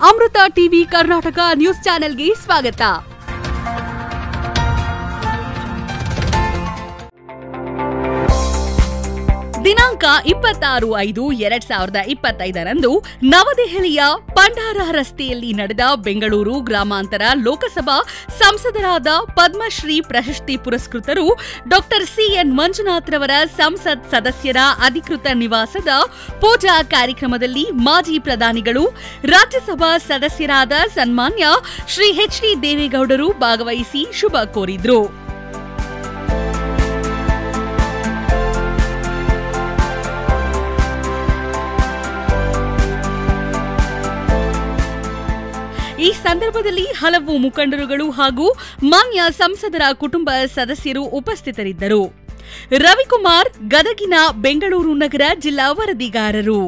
ಅಮೃತ TV Karnataka news ಚಾನೆಲ್ಗೆ ಸ್ವಾಗತ. ದಿನಾಂಕ 26/5/2025ರಂದು ನವದೆಹಲಿಯ ಪಂಡಾರ ರಸ್ತೆಯಲ್ಲಿ ನಡೆದ ಬೆಂಗಳೂರು ಗ್ರಾಮಾಂತರ ಲೋಕಸಭಾ ಸಂಸದರಾದ ಪದ್ಮಶ್ರೀ ಪ್ರಶಸ್ತಿ ಪುರಸ್ಕೃತರು ಡಾ ಸಿಎನ್ ಮಂಜುನಾಥ್ರವರ ಸಂಸತ್ ಸದಸ್ಯರ ಅಧಿಕೃತ ನಿವಾಸದ ಪೂಜಾ ಕಾರ್ಯಕ್ರಮದಲ್ಲಿ ಮಾಜಿ ಪ್ರಧಾನಿಗಳು, ರಾಜ್ಯಸಭಾ ಸದಸ್ಯರಾದ ಸನ್ಮಾನ್ಯ ಶ್ರೀ ಎಚ್.ಡಿ. ದೇವೇಗೌಡರು ಭಾಗವಹಿಸಿ ಶುಭ ಕೋರಿದ್ರು. ಈ ಸಂದರ್ಭದಲ್ಲಿ ಹಲವು ಮುಖಂಡರುಗಳು ಹಾಗೂ ಮಾನ್ಯ ಸಂಸದರ ಕುಟುಂಬ ಸದಸ್ಯರು ಉಪಸ್ಥಿತರಿದ್ದರು. ರವಿಕುಮಾರ್, ಗದಗಿನ ಬೆಂಗಳೂರು ನಗರ ಜಿಲ್ಲಾ ವರದಿಗಾರರು.